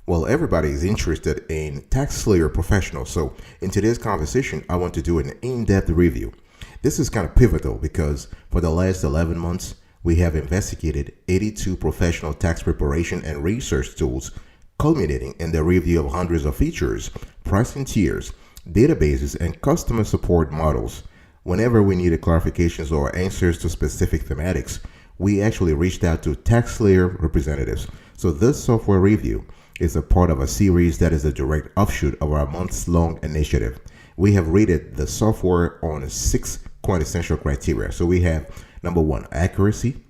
Well, everybody is interested in TaxSlayer Professional. So in today's conversation, I want to do an in-depth review. This is kind of pivotal because for the last 11 months, we have investigated 82 professional tax preparation and research tools, culminating in the review of hundreds of features, pricing tiers, databases, and customer support models. Whenever we needed clarifications or answers to specific thematics, we actually reached out to TaxSlayer representatives. So this software review is a part of a series that is a direct offshoot of our months-long initiative. We have rated the software on 6 quintessential criteria. So we have number 1, accuracy.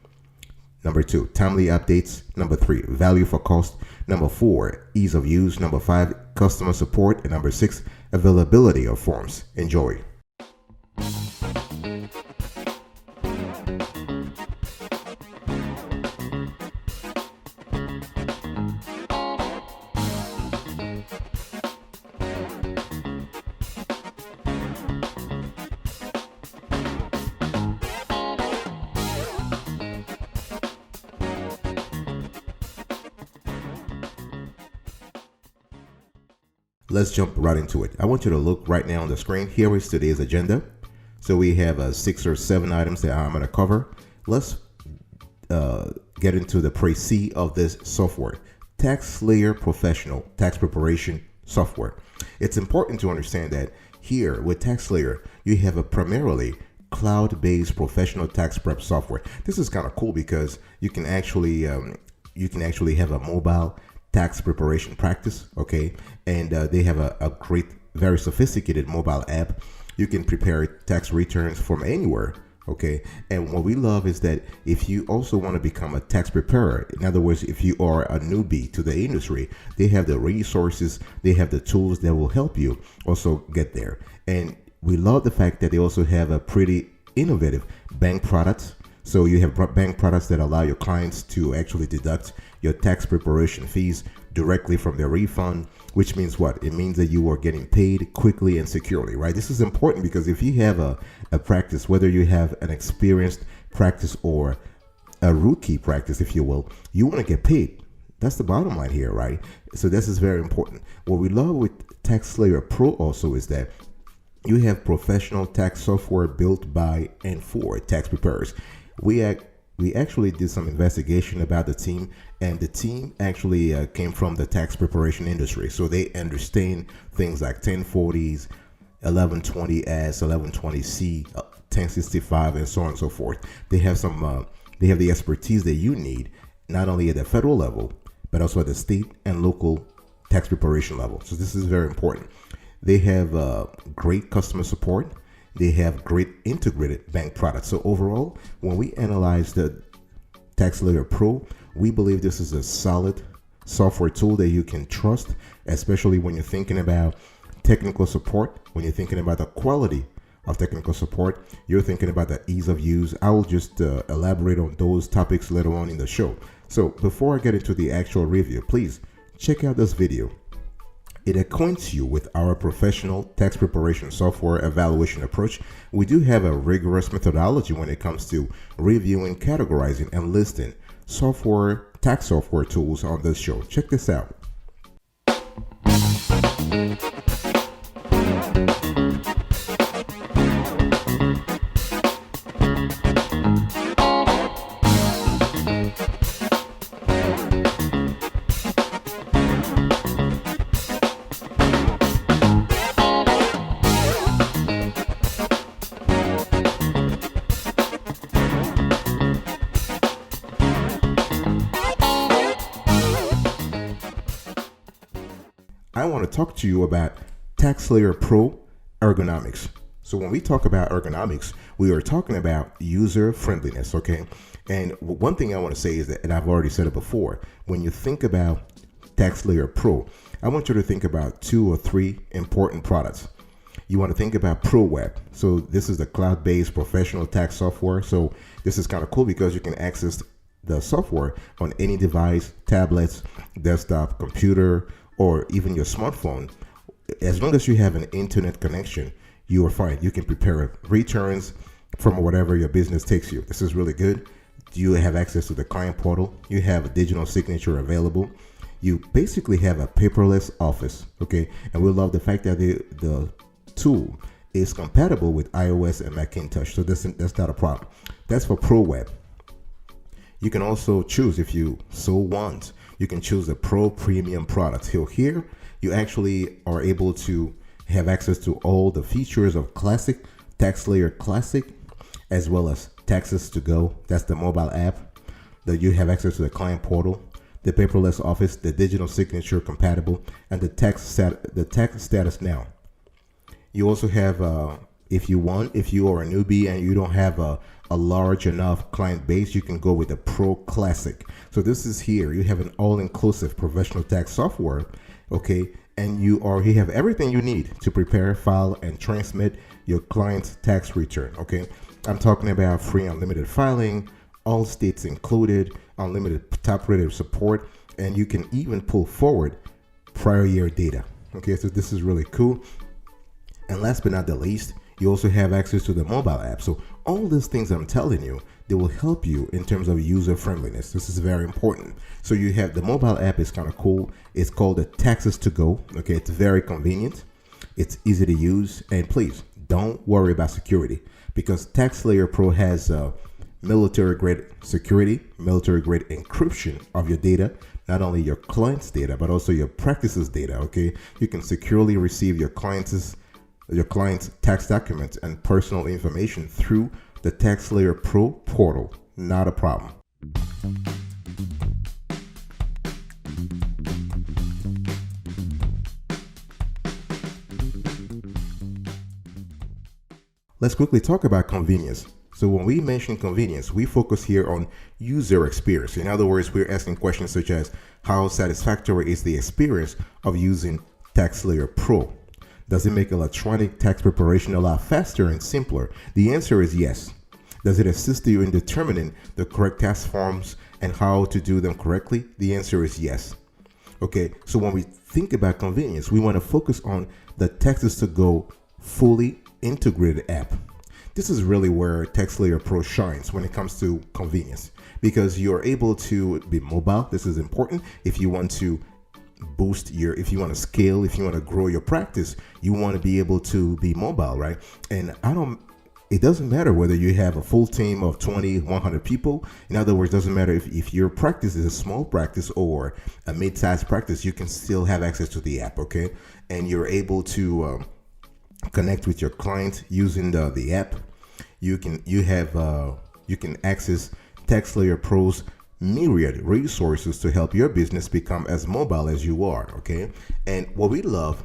Number 2, timely updates. Number 3, value for cost. Number 4, ease of use. Number 5, customer support. And number 6, availability of forms. Enjoy. Let's jump right into it. I want you to look right now on the screen. Here is today's agenda. So we have 6 or 7 items that I'm going to cover. Let's get into the précis of this software. TaxSlayer Professional Tax Preparation Software. It's important to understand that here with TaxSlayer, you have a primarily cloud-based professional tax prep software. This is kind of cool because you can actually have a mobile tax preparation practice, okay? And they have a great, very sophisticated mobile app. You can prepare tax returns from anywhere, okay? And what we love is that if you also want to become a tax preparer, in other words, if you are a newbie to the industry, they have the resources, they have the tools that will help you also get there. And we love the fact that they also have a pretty innovative bank products. So you have bank products that allow your clients to actually deduct your tax preparation fees directly from their refund, which means what? It means that you are getting paid quickly and securely, right? This is important because if you have a practice, whether you have an experienced practice or a rookie practice, if you will, you want to get paid. That's the bottom line here, right? So this is very important. What we love with TaxSlayer Pro also is that you have professional tax software built by and for tax preparers. We actually did some investigation about the team, and the team actually came from the tax preparation industry. So they understand things like 1040s, 1120S, 1120C, 1065, and so on and so forth. They have they have the expertise that you need, not only at the federal level, but also at the state and local tax preparation level. So this is very important. They have great customer support. They have great integrated bank products. So overall, when we analyze the TaxSlayer Pro, we believe this is a solid software tool that you can trust, especially when you're thinking about technical support, when you're thinking about the quality of technical support, you're thinking about the ease of use. I will just elaborate on those topics later on in the show. So before I get into the actual review, please check out this video. It acquaints you with our professional tax preparation software evaluation approach. We do have a rigorous methodology when it comes to reviewing, categorizing, and listing tax software tools on this show. Check this out. I want to talk to you about TaxSlayer Pro ergonomics. So when we talk about ergonomics, we are talking about user friendliness, okay? And one thing I want to say is that, and I've already said it before, when you think about TaxSlayer Pro, I want you to think about 2 or 3 important products. You want to think about ProWeb. So this is the cloud-based professional tax software. So this is kind of cool because you can access the software on any device, tablets, desktop, computer, or even your smartphone. As long as you have an internet connection, you are fine. You can prepare returns from whatever your business takes you. This is really good. You have access to the client portal. You have a digital signature available. you basically have a paperless office, okay? And we love the fact that the tool is compatible with iOS and Macintosh, so that's not a problem. That's for Pro Web. You can also choose, if you so want, you can choose the Pro Premium product. Here, you actually are able to have access to all the features of Classic, TaxSlayer Classic, as well as Taxes to Go. That's the mobile app that you have access to, the client portal, the paperless office, the digital signature compatible, and the tax status now. You also have, if you are a newbie and you don't have a large enough client base, you can go with the Pro Classic. So this is here. You have an all-inclusive professional tax software, okay? And you have everything you need to prepare, file, and transmit your client's tax return, okay? I'm talking about free unlimited filing, all states included, unlimited top-rated support, and you can even pull forward prior year data, okay? So this is really cool. And last but not the least, you also have access to the mobile app. So all these things I'm telling you, they will help you in terms of user friendliness. This is very important. So you have the mobile app is kind of cool. It's called the Taxes to Go. Okay, it's very convenient. It's easy to use. And please don't worry about security, because TaxSlayer Pro has military-grade security, military-grade encryption of your data, not only your client's data, but also your practices data, okay? You can securely receive your client's tax documents and personal information through the TaxSlayer Pro portal. Not a problem. Let's quickly talk about convenience. So when we mention convenience, we focus here on user experience. In other words, we're asking questions such as, how satisfactory is the experience of using TaxSlayer Pro? Does it make electronic tax preparation a lot faster and simpler? The answer is yes. Does it assist you in determining the correct tax forms and how to do them correctly? The answer is yes. Okay, so when we think about convenience, we want to focus on the Taxes to Go fully integrated app. This is really where TaxSlayer Pro shines when it comes to convenience, because you're able to be mobile. This is important if you want to if you want to scale, if you want to grow your practice, you want to be able to be mobile, right? And it doesn't matter whether you have a full team of 20, 100 people. In other words, it doesn't matter if your practice is a small practice or a mid-sized practice, you can still have access to the app, okay? And you're able to connect with your client using the app. You can access TaxSlayer Pro's myriad resources to help your business become as mobile as you are, okay? And what we love,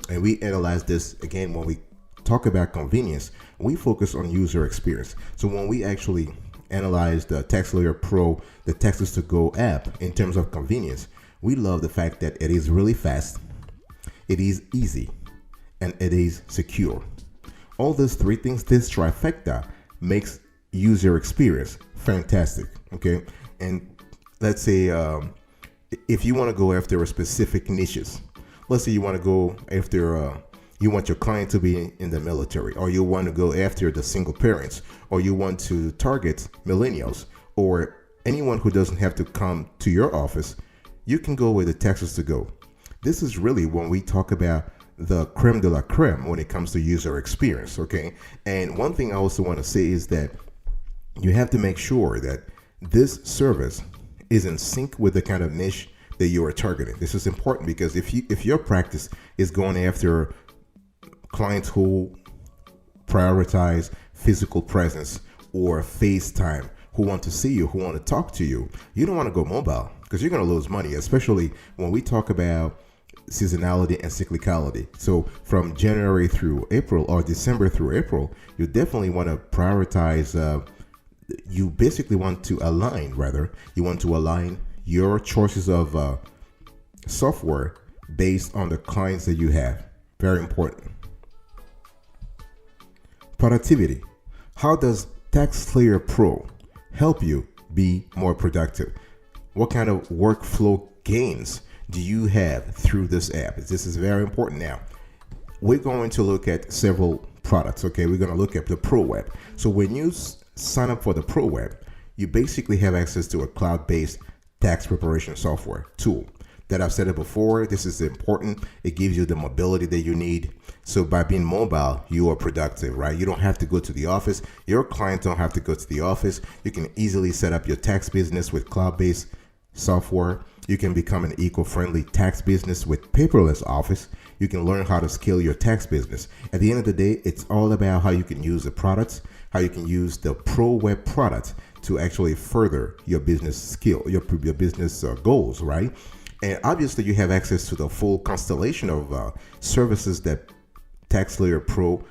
and we analyze this again when we talk about convenience, we focus on user experience. So when we actually analyze the TaxSlayer Pro, the Taxes to Go app in terms of convenience, we love the fact that it is really fast, it is easy, and it is secure. All those three things, this trifecta, makes user experience fantastic, okay? And let's say if you want to go after a specific niches, let's say you want to go after you want your client to be in the military, or you want to go after the single parents, or you want to target millennials, or anyone who doesn't have to come to your office, you can go with the Taxes to Go. This is really when we talk about the creme de la creme when it comes to user experience, okay? And one thing I also want to say is that you have to make sure that this service is in sync with the kind of niche that you are targeting. This is important because if your practice is going after clients who prioritize physical presence or FaceTime, who want to see you, who want to talk to you, you don't want to go mobile because you're going to lose money, especially when we talk about seasonality and cyclicality. So from January through April or December through April, you definitely want to prioritize you basically want to align your choices of software based on the clients that you have. Very important. Productivity. How does TaxSlayer Pro help you be more productive? What kind of workflow gains do you have through this app? This is very important. Now, we're going to look at several products, okay? We're going to look at the Pro Web. So when you sign up for the Pro Web, you basically have access to a cloud-based tax preparation software tool. that I've said it before. This is important. It gives you the mobility that you need. So by being mobile, you are productive, right? You don't have to go to the office. Your clients don't have to go to the office. You can easily set up your tax business with cloud-based software. You can become an eco-friendly tax business with paperless office. You can learn how to scale your tax business. At the end of the day, it's all about how you can use the products, how you can use the Pro Web product to actually further your business skill, your business goals, right? And obviously, you have access to the full constellation of services that TaxSlayer Pro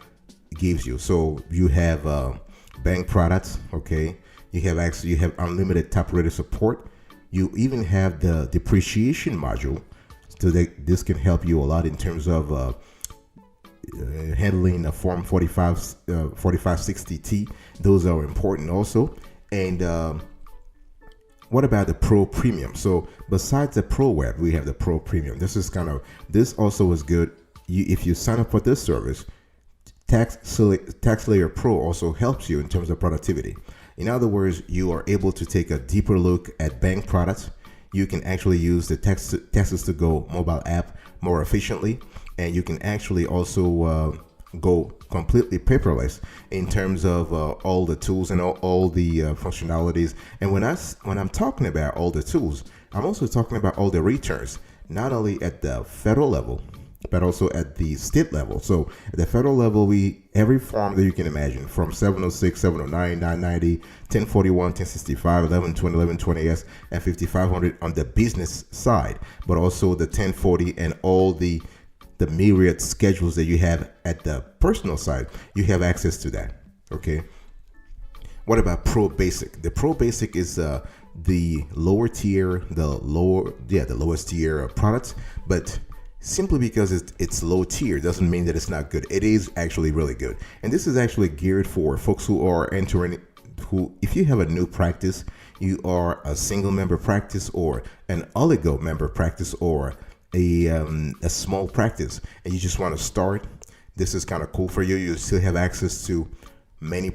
gives you. So you have bank products, okay? You have access. You have unlimited top-rated support. You even have the depreciation module, so that this can help you a lot in terms of handling a Form 4560T. Those are important also. And what about the Pro Premium? So besides the Pro Web, we have the Pro Premium. This also is good. If you sign up for this service, TaxSlayer Pro also helps you in terms of productivity. In other words, you are able to take a deeper look at bank products. You can actually use the Taxes to Go mobile app more efficiently, and you can actually also go completely paperless in terms of all the tools and all the functionalities. And when I'm talking about all the tools, I'm also talking about all the returns, not only at the federal level, but also at the state level. So at the federal level, every form that you can imagine, from 706, 709, 990, 1041, 1065, 1120, 1120S, and 5500 on the business side, but also the 1040 and all the myriad schedules that you have at the personal side, you have access to that. Okay. What about Pro Basic? The Pro Basic is the lowest tier of products, but simply because it's low tier doesn't mean that it's not good. It is actually really good. And this is actually geared for folks who are entering, if you have a new practice, you are a single member practice or an oligo member practice or a small practice, and you just want to start, this is kind of cool for you. You still have access to many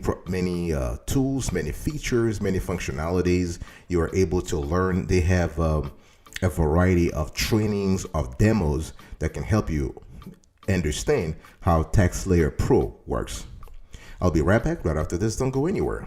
tools, many features, many functionalities. You are able to learn. They have a variety of trainings, of demos that can help you understand how TaxSlayer Pro works. I'll be right back right after this. Don't go anywhere.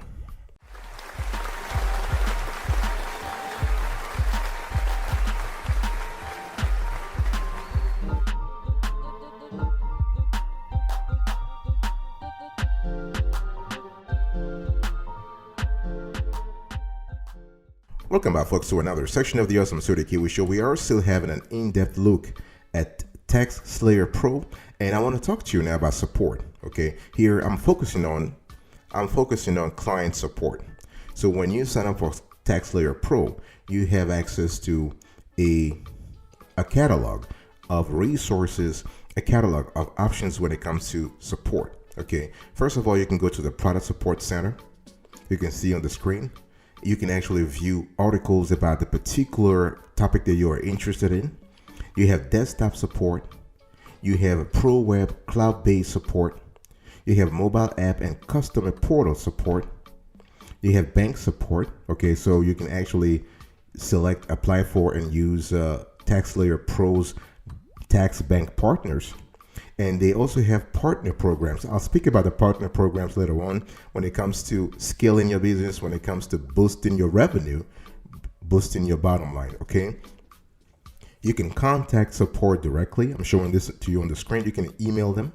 Welcome back, folks, to another section of the Awesome Studio Kiwi Show. We are still having an in-depth look at TaxSlayer Pro, and I want to talk to you now about support. Okay, here I'm focusing on client support. So when you sign up for TaxSlayer Pro, you have access to a catalog of resources, a catalog of options when it comes to support. Okay, first of all, you can go to the Product Support Center. You can see on the screen. You can actually view articles about the particular topic that you are interested in. You have desktop support. You have a Pro Web cloud-based support. You have mobile app and customer portal support. You have bank support. Okay, so you can actually select, apply for, and use TaxSlayer Pro's tax bank partners. And they also have partner programs. I'll speak about the partner programs later on when it comes to scaling your business, when it comes to boosting your revenue, boosting your bottom line, okay? You can contact support directly. I'm showing this to you on the screen. You can email them.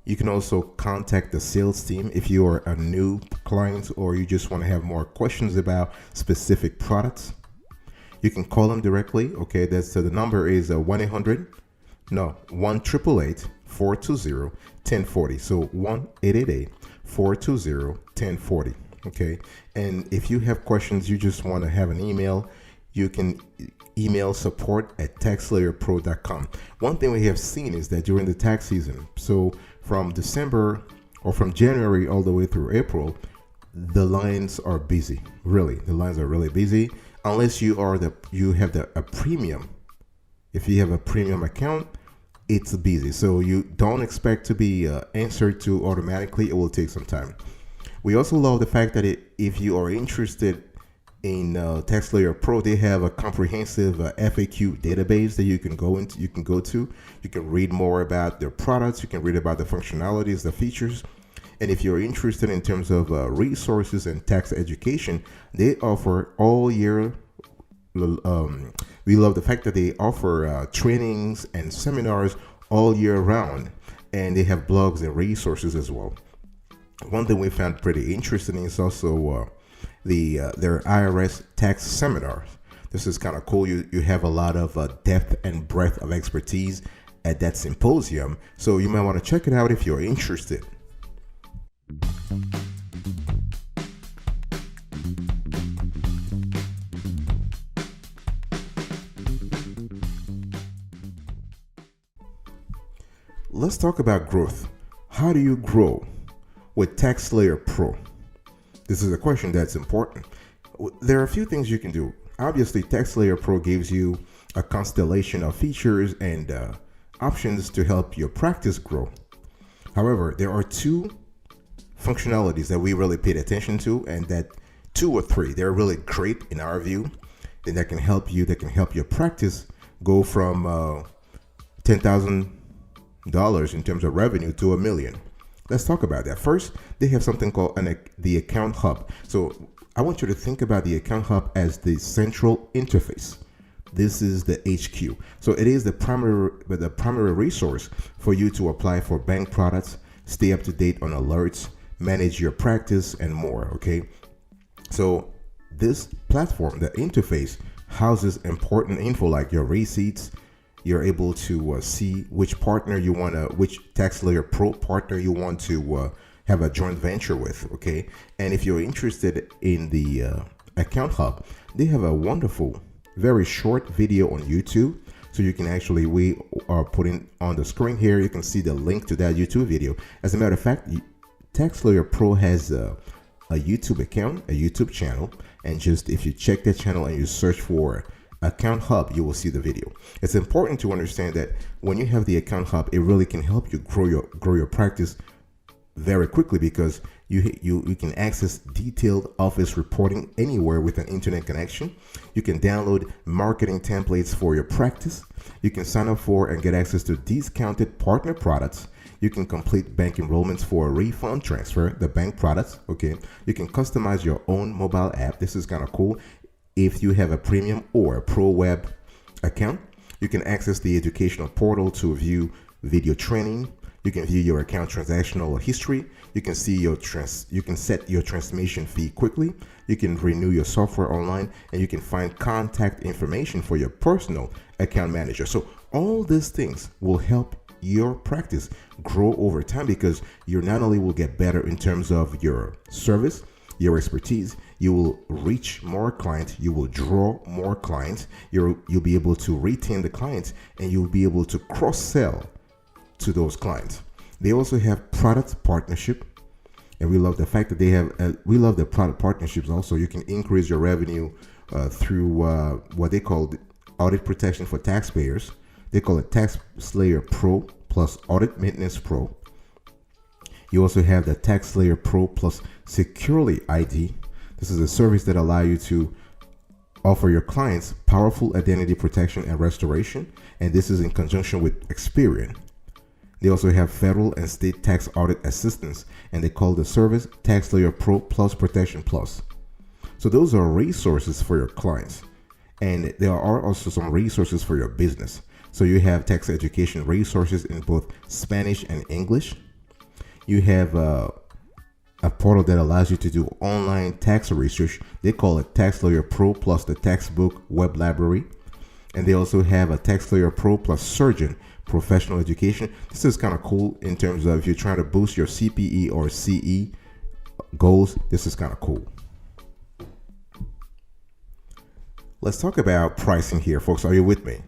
You can also contact the sales team if you are a new client or you just want to have more questions about specific products. You can call them directly, okay? So the number is 1-888-420-1040. So 1-888-420-1040. Okay. And if you have questions, you just want to have an email, you can email support@taxslayerpro.com. One thing we have seen is that during the tax season, so from December or from January all the way through April, the lines are busy. Really, the lines are really busy. Unless you have a premium. If you have a premium account, it's busy. So you don't expect to be answered to automatically. It will take some time. We also love the fact that if you are interested In TaxSlayer Pro, they have a comprehensive FAQ database that you can go into. You can go to. You can read more about their products. You can read about the functionalities, the features, and if you're interested in terms of resources and tax education, they offer all year. We love the fact that they offer trainings and seminars all year round, and they have blogs and resources as well. One thing we found pretty interesting is also their IRS tax seminars. This is kind of cool. You have a lot of depth and breadth of expertise at that symposium, so you might want to check it out if you're interested. Let's talk about growth. How do you grow with TaxSlayer Pro? This is a question that's important. There are a few things you can do. Obviously, TaxSlayer Pro gives you a constellation of features and options to help your practice grow. However, there are two functionalities that we really paid attention to, and that two or three, they're really great in our view, and that can help your practice go from $10,000 in terms of revenue to $1 million. Let's talk about that. First, they have something called the Account Hub. So I want you to think about the Account Hub as the central interface. This is the HQ. So it is the primary resource for you to apply for bank products, stay up to date on alerts, manage your practice, and more. Okay. So this platform, the interface, houses important info like your receipts. You're able to see which partner you want to, which TaxSlayer Pro partner you want to have a joint venture with. Okay. And if you're interested in the Account Hub, they have a wonderful, very short video on YouTube. So you can actually, we are putting on the screen here, you can see the link to that YouTube video. As a matter of fact, TaxSlayer Pro has a YouTube account, a YouTube channel, and just if you check that channel and you search for Account Hub, you will see the video. It's important to understand that when you have the Account Hub, it really can help you grow your practice very quickly, because you can access detailed office reporting anywhere with an internet connection. You can download marketing templates for your practice. You can sign up for and get access to discounted partner products. You can complete bank enrollments for a refund transfer, the bank products. Okay. You can customize your own mobile app. This is kind of cool. If you have a premium or a pro web account, you can access the educational portal to view video training. You can view your account transactional history. You can see you can set your transmission fee quickly. You can renew your software online, and you can find contact information for your personal account manager. So all these things will help your practice grow over time, because you not only will get better in terms of your service, your expertise, you will reach more clients, you will draw more clients, you'll be able to retain the clients, and you'll be able to cross-sell to those clients. They also have product partnership, and we love the fact that they have we love the product partnerships also. You can increase your revenue through what they call the audit protection for taxpayers. They call it TaxSlayer Pro plus Audit Maintenance Pro. You also have the TaxSlayer Pro plus Securely ID. This is a service that allows you to offer your clients powerful identity protection and restoration, and this is in conjunction with Experian. They also have federal and state tax audit assistance, and they call the service TaxSlayer Pro plus Protection Plus. So those are resources for your clients, and there are also some resources for your business. So you have tax education resources in both Spanish and English. You have a portal that allows you to do online tax research. They call it TaxSlayer Pro plus the Taxbook Web Library. And they also have a TaxSlayer Pro plus Surgeon Professional Education. This is kind of cool in terms of if you're trying to boost your CPE or CE goals. This is kind of cool. Let's talk about pricing here, folks. Are you with me?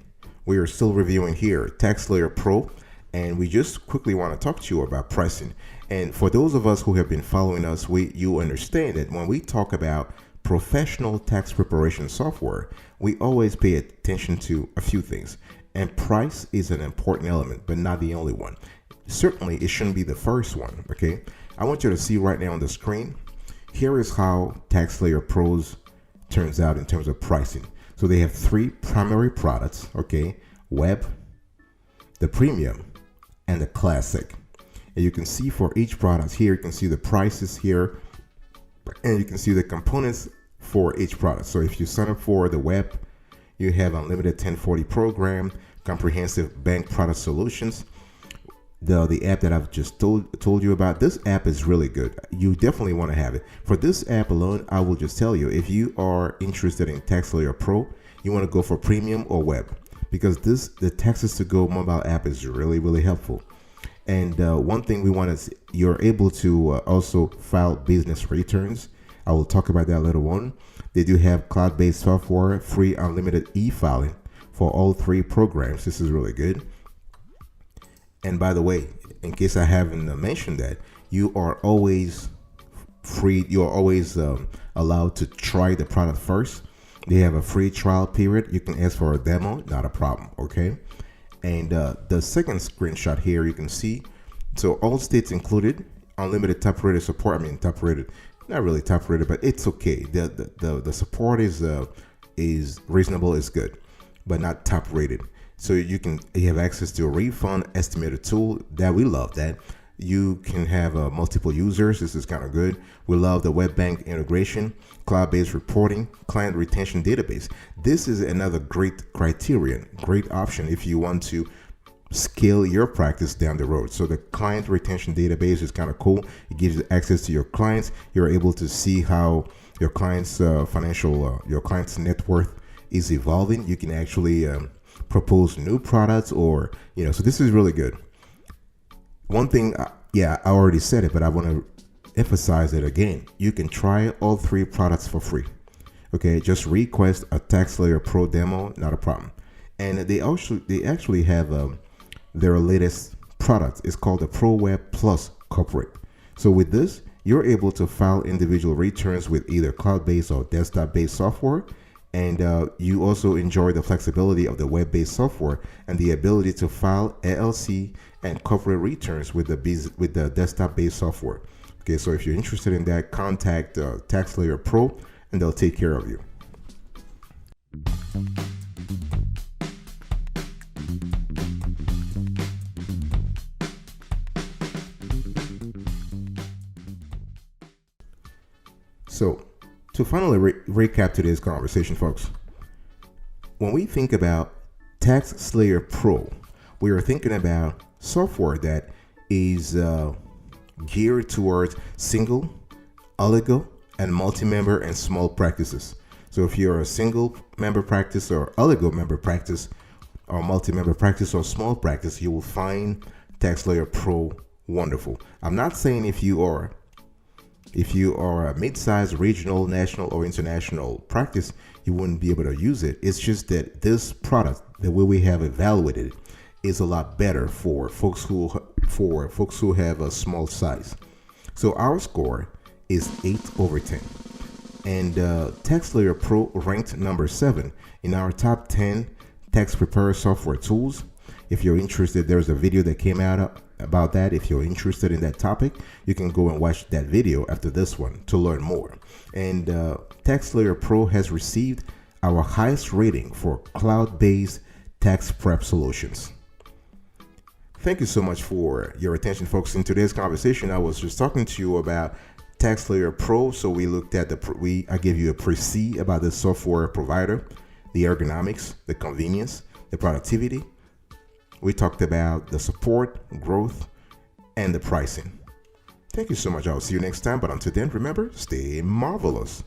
We are still reviewing here TaxSlayer Pro, and we just quickly want to talk to you about pricing. And for those of us who have been following us, you understand that when we talk about professional tax preparation software, we always pay attention to a few things. And price is an important element, but not the only one. Certainly, it shouldn't be the first one, okay? I want you to see right now on the screen. Here is how TaxSlayer Pro's turns out in terms of pricing. So they have three primary products, okay? Web, the premium, and the classic. And you can see for each product here, you can see the prices here, and you can see the components for each product. So if you sign up for the web, you have unlimited 1040 program, comprehensive bank product solutions. The app that I've just told you about, this app is really good. You definitely want to have it. For this app alone, I will just tell you, if you are interested in TaxSlayer Pro, you want to go for premium or web, because the Taxes to Go mobile app is really, really helpful. And one thing we want is you're able to also file business returns. I will talk about that later on. They do have cloud-based software, free unlimited e-filing for all three programs. This is really good. And by the way, in case I haven't mentioned that, you are always free. You are always allowed to try the product first. They have a free trial period. You can ask for a demo, not a problem, okay? And the second screenshot here, you can see, so all states included, unlimited top rated support. I mean, top rated, not really top rated, but it's okay. The support is reasonable, is good, but not top rated. So you have access to a refund estimator tool that we love. That you can have multiple users. This is kind of good. We love the web bank integration, cloud-based reporting, client retention database. This is another great criterion, great option if you want to scale your practice down the road. So the client retention database is kind of cool. It gives you access to your clients. You're able to see how your client's your client's net worth is evolving. You can actually propose new products, or so this is really good. One thing, I already said it, but I want to emphasize it again. You can try all three products for free. Okay, just request a TaxSlayer Pro demo, not a problem. And they actually have their latest product. It's called the Pro Web Plus Corporate. So with this, you're able to file individual returns with either cloud-based or desktop-based software. And you also enjoy the flexibility of the web-based software and the ability to file LLC and corporate returns with the desktop-based software. Okay, so if you're interested in that, contact TaxSlayer Pro, and they'll take care of you. So, to finally recap today's conversation, folks, when we think about TaxSlayer Pro, we are thinking about software that is geared towards single, oligo, and multi-member and small practices. So if you're a single member practice or oligo member practice or multi-member practice or small practice, you will find TaxSlayer Pro wonderful. I'm not saying if you are a mid-sized, regional, national, or international practice, you wouldn't be able to use it. It's just that this product, the way we have evaluated it, is a lot better for folks who have a small size. So our score is 8/10, and TaxSlayer Pro ranked number 7 in our top 10 tax preparer software tools. If you're interested, there's a video that came out about that. If you're interested in that topic, you can go and watch that video after this one to learn more. And TaxSlayer Pro has received our highest rating for cloud-based tax prep solutions. Thank you so much for your attention, folks. In today's conversation, I was just talking to you about TaxSlayer Pro. So we looked at I gave you a précis about the software provider, the ergonomics, the convenience, the productivity. We talked about the support, growth, and the pricing. Thank you so much. I'll see you next time. But until then, remember, stay marvelous.